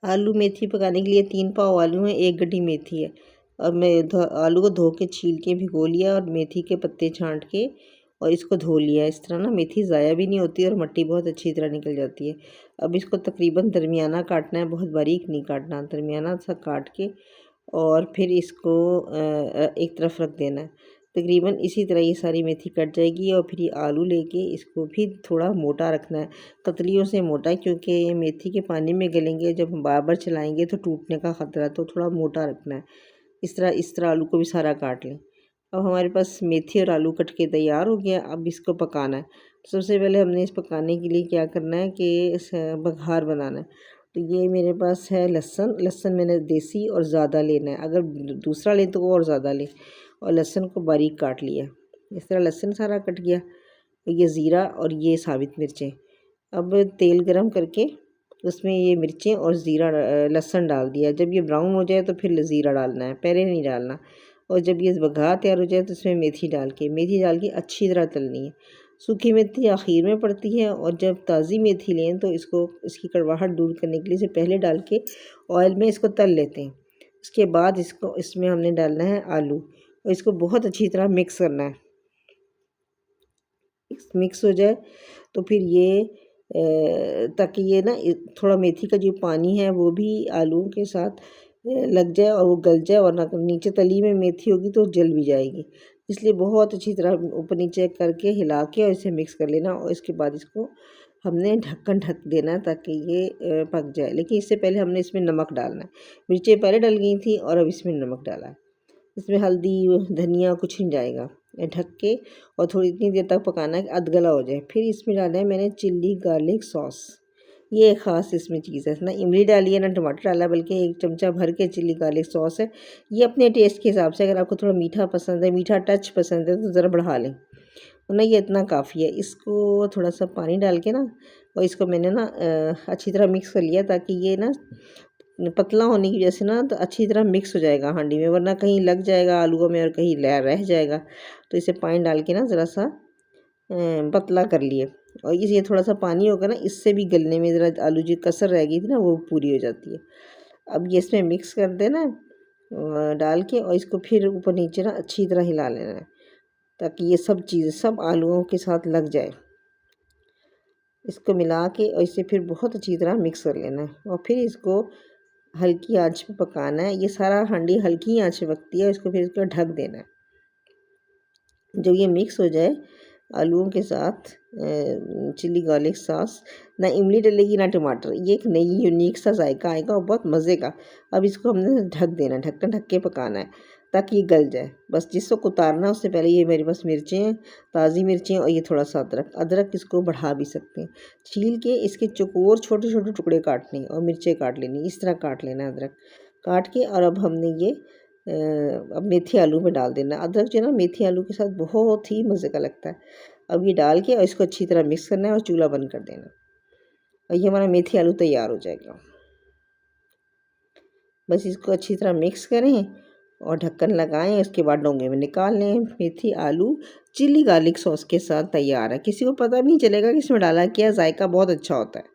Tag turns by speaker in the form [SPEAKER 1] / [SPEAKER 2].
[SPEAKER 1] आलू मेथी पकाने के लिए 3 पाव आलू हैं, 1 गड्डी मेथी है। अब मैं आलू को धो के छील के भिगो लिया और मेथी के पत्ते छांट के और इसको धो लिया। इस तरह ना मेथी ज़ाया भी नहीं होती और मट्टी बहुत अच्छी तरह निकल जाती है। अब इसको तकरीबन दरमियाना काटना है, बहुत बारीक नहीं काटना, दरमियाना सा काट के और फिर इसको एक तरफ रख देना है। तकरीबन इसी तरह ये सारी मेथी कट जाएगी और फिर ये आलू लेके इसको भी थोड़ा मोटा रखना है, कतलियों से मोटा, क्योंकि ये मेथी के पानी में गलेंगे, जब हम बार बार चलाएंगे तो टूटने का ख़तरा, तो थोड़ा मोटा रखना है। इस तरह आलू को भी सारा काट लें। अब हमारे पास मेथी और आलू कट के तैयार हो गया। अब इसको पकाना है। तो सबसे पहले हमने इस पकाने के लिए क्या करना है कि इस बघार बनाना है। तो ये मेरे पास है लहसुन मैंने देसी और ज़्यादा लेना है, अगर दूसरा लें तो और ज़्यादा लें। और लहसुन को बारीक काट लिया। इस तरह लहसुन सारा कट गया। ये ज़ीरा और ये साबित मिर्चें। अब तेल गरम करके उसमें ये मिर्चें और ज़ीरा लहसुन डाल दिया। जब ये ब्राउन हो जाए तो फिर ज़ीरा डालना है, पहले नहीं डालना। और जब ये बघार तैयार हो जाए तो इसमें मेथी डाल के अच्छी तरह तलनी है। सूखी मेथी आखिर में पड़ती है और जब ताज़ी मेथी लें तो इसकी कड़वाहट दूर करने के लिए इसे पहले डाल के ऑयल में इसको तल लेते हैं। इसके बाद इसमें हमने डालना है आलू और इसको बहुत अच्छी तरह मिक्स करना है। मिक्स हो जाए तो फिर ये ताकि ये ना थोड़ा मेथी का जो पानी है वो भी आलू के साथ लग जाए और वो गल जाए, वरना नीचे तली में मेथी होगी तो जल भी जाएगी। इसलिए बहुत अच्छी तरह ऊपर नीचे करके हिला के और इसे मिक्स कर लेना और इसके बाद इसको हमने ढक्कन ढक देना है ताकि ये पक जाए। लेकिन इससे पहले हमने इसमें नमक डालना है। मिर्चें पहले डल गई थी और अब इसमें नमक डाला है। इसमें हल्दी धनिया कुछ नहीं जाएगा। ढक के और थोड़ी इतनी देर तक पकाना है कि अधगला हो जाए। फिर इसमें डालना है मैंने चिल्ली गार्लिक सॉस। ये एक ख़ास इसमें चीज़ है, ना इमली डाली है ना टमाटर डाला, बल्कि 1 चमचा भर के चिल्ली गार्लिक सॉस है। ये अपने टेस्ट के हिसाब से, अगर आपको थोड़ा मीठा पसंद है, मीठा टच पसंद है तो ज़रा बढ़ा लें, वरना ये इतना काफ़ी है। इसको थोड़ा सा पानी डाल के ना और इसको मैंने ना अच्छी तरह मिक्स कर लिया ताकि ये ना पतला होने की वजह से ना तो अच्छी तरह मिक्स हो जाएगा हांडी में, वरना कहीं लग जाएगा आलूओं में और कहीं रह जाएगा। तो इसे पानी डाल के ना ज़रा सा पतला कर लिए और ये थोड़ा सा पानी होगा ना, इससे भी गलने में ज़रा आलू जो कसर रह गई थी ना वो पूरी हो जाती है। अब ये इसमें मिक्स कर देना डाल के और इसको फिर ऊपर नीचे ना अच्छी तरह हिला लेना है ताकि ये सब चीज़ें सब आलूओं के साथ लग जाए। इसको मिला के और इसे फिर बहुत अच्छी तरह मिक्स कर लेना है और फिर इसको हल्की आंच पे पकाना है। ये सारा हांडी हल्की आंच पे पकती है। इसको फिर इसको ढक देना है। जब ये मिक्स हो जाए आलूओं के साथ चिल्ली गार्लिक सॉस, ना इमली डलेगी ना टमाटर, ये एक नई यूनिक सा जायका आएगा और बहुत मज़े का। अब इसको हमने ढक देना, ढक्कन ढक के पकाना है ताकि ये गल जाए। बस जिसको उतारना उससे पहले ये मेरे पास मिर्चें हैं, ताज़ी मिर्चें और ये थोड़ा सा अदरक इसको बढ़ा भी सकते हैं। छील के इसके चौकोर छोटे छोटे टुकड़े काटने और मिर्चें काट लेनी, इस तरह काट लेना अदरक काट के। और अब हमने ये अब मेथी आलू में डाल देना। अदरक जो है ना मेथी आलू के साथ बहुत ही मज़े का लगता है। अब ये डाल के और इसको अच्छी तरह मिक्स करना है और चूल्हा बंद कर देना और ये हमारा मेथी आलू तैयार हो जाएगा। बस इसको अच्छी तरह मिक्स करें और ढक्कन लगाएं, उसके बाद डोंगे में निकाल लें। मेथी आलू चिल्ली गार्लिक सॉस के साथ तैयार है। किसी को पता भी नहीं चलेगा कि इसमें डाला क्या, जायका बहुत अच्छा होता है।